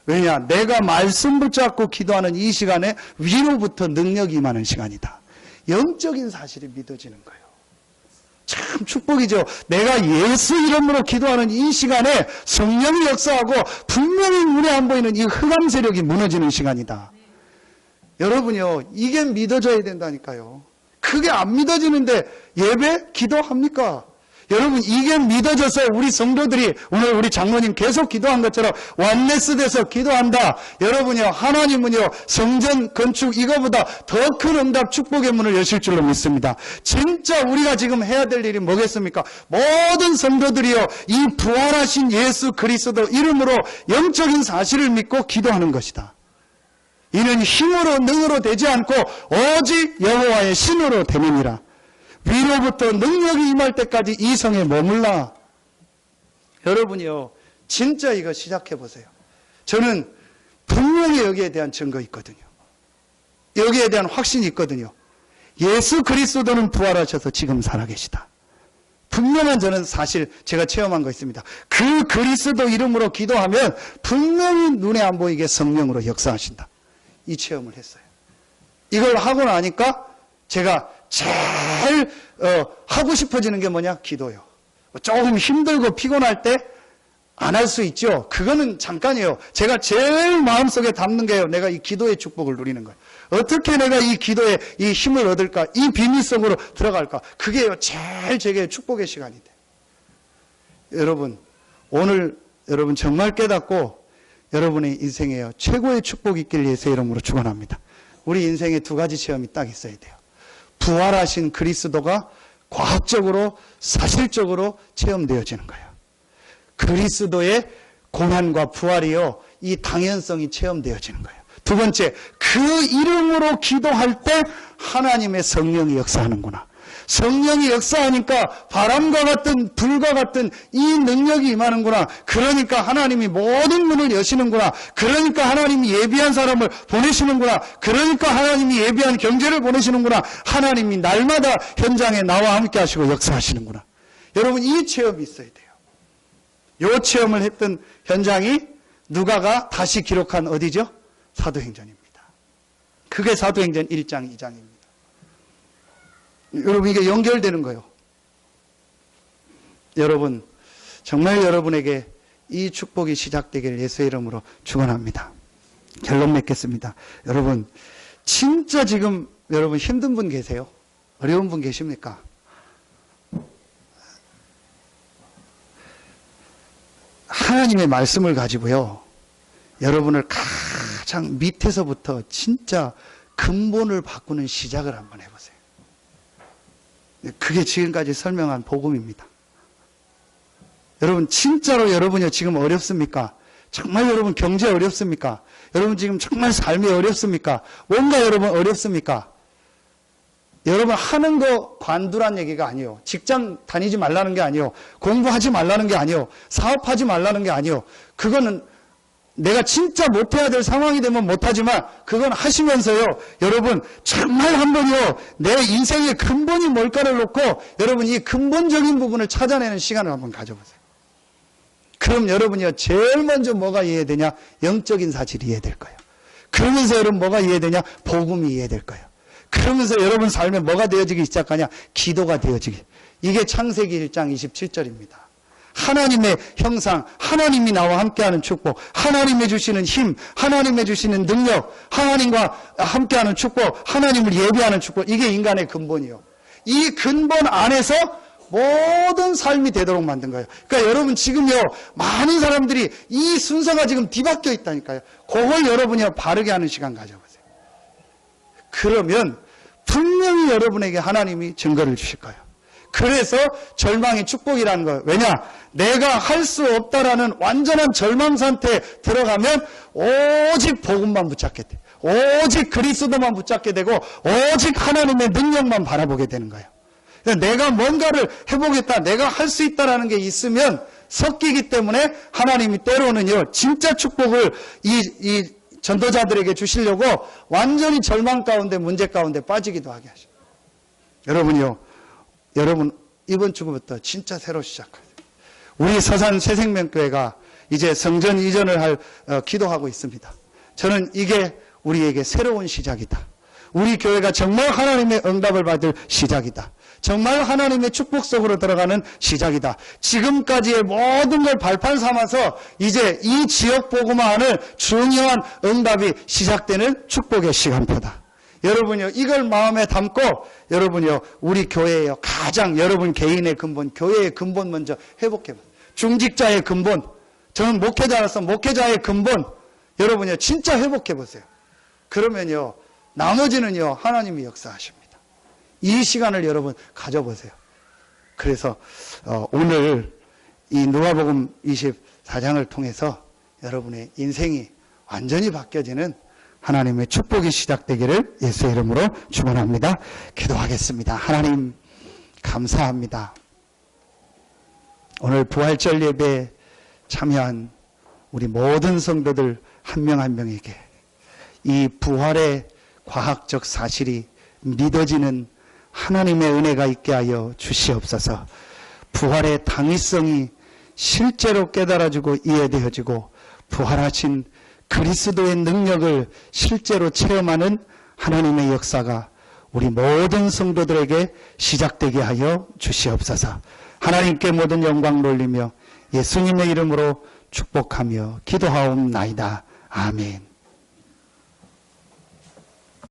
왜냐? 내가 말씀 붙잡고 기도하는 이 시간에 위로부터 능력이 임하는 시간이다. 영적인 사실이 믿어지는 거예요. 참 축복이죠. 내가 예수 이름으로 기도하는 이 시간에 성령이 역사하고 분명히 눈에 안 보이는 이 흑암 세력이 무너지는 시간이다. 여러분요, 이게 믿어져야 된다니까요. 그게 안 믿어지는데 예배 기도합니까? 여러분, 이게 믿어져서 우리 성도들이 오늘 우리 장로님 계속 기도한 것처럼 완네스 돼서 기도한다. 여러분요, 하나님은요, 성전 건축 이거보다 더 큰 응답 축복의 문을 여실 줄로 믿습니다. 진짜 우리가 지금 해야 될 일이 뭐겠습니까? 모든 성도들이요, 이 부활하신 예수 그리스도 이름으로 영적인 사실을 믿고 기도하는 것이다. 이는 힘으로 능으로 되지 않고 오직 여호와의 신으로 됨이니라. 위로부터 능력이 임할 때까지 이 성에 머물라. 여러분이요, 진짜 이거 시작해 보세요. 저는 분명히 여기에 대한 증거 있거든요. 여기에 대한 확신이 있거든요. 예수 그리스도는 부활하셔서 지금 살아계시다. 분명한 저는 사실 제가 체험한 거 있습니다. 그 그리스도 이름으로 기도하면 분명히 눈에 안 보이게 성령으로 역사하신다. 이 체험을 했어요. 이걸 하고 나니까 제가 제일 하고 싶어지는 게 뭐냐? 기도요. 조금 힘들고 피곤할 때 안 할 수 있죠. 그거는 잠깐이에요. 제가 제일 마음속에 담는 게요, 내가 이 기도의 축복을 누리는 거예요. 어떻게 내가 이 기도에 이 힘을 얻을까? 이 비밀 속으로 들어갈까? 그게요, 제일 제게 축복의 시간이 돼요. 여러분, 오늘 여러분 정말 깨닫고 여러분의 인생에요, 최고의 축복이 있길 예수의 이름으로 축원합니다. 우리 인생에 두 가지 체험이 딱 있어야 돼요. 부활하신 그리스도가 과학적으로 사실적으로 체험되어지는 거예요. 그리스도의 고난과 부활이요, 이 당연성이 체험되어지는 거예요. 두 번째, 그 이름으로 기도할 때 하나님의 성령이 역사하는구나. 성령이 역사하니까 바람과 같은 불과 같은 이 능력이 임하는구나. 그러니까 하나님이 모든 문을 여시는구나. 그러니까 하나님이 예비한 사람을 보내시는구나. 그러니까 하나님이 예비한 경제를 보내시는구나. 하나님이 날마다 현장에 나와 함께 하시고 역사하시는구나. 여러분, 이 체험이 있어야 돼요. 이 체험을 했던 현장이 누가가 다시 기록한 어디죠? 사도행전입니다. 그게 사도행전 1장 2장입니다. 여러분, 이게 연결되는 거예요. 여러분, 정말 여러분에게 이 축복이 시작되기를 예수의 이름으로 축원합니다. 결론 맺겠습니다. 여러분, 진짜 지금 여러분 힘든 분 계세요? 어려운 분 계십니까? 하나님의 말씀을 가지고요, 여러분을 가장 밑에서부터 진짜 근본을 바꾸는 시작을 한번 해보세요. 그게 지금까지 설명한 복음입니다. 여러분, 진짜로 여러분이 지금 어렵습니까? 정말 여러분 경제 어렵습니까? 여러분 지금 정말 삶이 어렵습니까? 뭔가 여러분 어렵습니까? 여러분 하는 거 관두란 얘기가 아니에요. 직장 다니지 말라는 게 아니에요. 공부하지 말라는 게 아니에요. 사업하지 말라는 게 아니에요. 그거는 내가 진짜 못해야 될 상황이 되면 못하지만 그건 하시면서요, 여러분 정말 한번요, 내 인생의 근본이 뭘까를 놓고 여러분 이 근본적인 부분을 찾아내는 시간을 한번 가져보세요. 그럼 여러분이요, 제일 먼저 뭐가 이해되냐? 영적인 사실이 이해될 거예요. 그러면서 여러분 뭐가 이해되냐? 복음이 이해될 거예요. 그러면서 여러분 삶에 뭐가 되어지기 시작하냐? 기도가 되어지기. 이게 창세기 1장 27절입니다. 하나님의 형상, 하나님이 나와 함께하는 축복, 하나님이 주시는 힘, 하나님이 주시는 능력, 하나님과 함께하는 축복, 하나님을 예배하는 축복, 이게 인간의 근본이요. 이 근본 안에서 모든 삶이 되도록 만든 거예요. 그러니까 여러분 지금요, 많은 사람들이 이 순서가 지금 뒤바뀌어 있다니까요. 그걸 여러분이 바르게 하는 시간 가져보세요. 그러면 분명히 여러분에게 하나님이 증거를 주실 거예요. 그래서 절망이 축복이라는 거예요. 왜냐? 내가 할 수 없다라는 완전한 절망 상태에 들어가면 오직 복음만 붙잡게 돼. 오직 그리스도만 붙잡게 되고 오직 하나님의 능력만 바라보게 되는 거예요. 내가 뭔가를 해보겠다, 내가 할 수 있다라는 게 있으면 섞이기 때문에 하나님이 때로는요, 진짜 축복을 이 전도자들에게 주시려고 완전히 절망 가운데, 문제 가운데 빠지기도 하게 하셔요. 여러분이요, 여러분 이번 주부터 진짜 새로 시작하세요. 우리 서산 새생명교회가 이제 성전 이전을 기도하고 있습니다. 저는 이게 우리에게 새로운 시작이다. 우리 교회가 정말 하나님의 응답을 받을 시작이다. 정말 하나님의 축복 속으로 들어가는 시작이다. 지금까지의 모든 걸 발판 삼아서 이제 이 지역 복음화하는 중요한 응답이 시작되는 축복의 시간표다. 여러분요, 이걸 마음에 담고 여러분요, 우리 교회에요, 가장 여러분 개인의 근본, 교회의 근본 먼저 회복해봐요. 중직자의 근본, 저는 목회자로서 목회자의 근본, 여러분요, 진짜 회복해보세요. 그러면요, 나머지는요, 하나님이 역사하십니다. 이 시간을 여러분 가져보세요. 그래서 오늘 이 누가복음 24장을 통해서 여러분의 인생이 완전히 바뀌어지는 하나님의 축복이 시작되기를 예수의 이름으로 축원합니다. 기도하겠습니다. 하나님 감사합니다. 오늘 부활절 예배에 참여한 우리 모든 성도들 한 명 한 명에게 이 부활의 과학적 사실이 믿어지는 하나님의 은혜가 있게 하여 주시옵소서. 부활의 당위성이 실제로 깨달아지고 이해되어지고 부활하신 그리스도의 능력을 실제로 체험하는 하나님의 역사가 우리 모든 성도들에게 시작되게 하여 주시옵소서. 하나님께 모든 영광 돌리며 예수님의 이름으로 축복하며 기도하옵나이다. 아멘.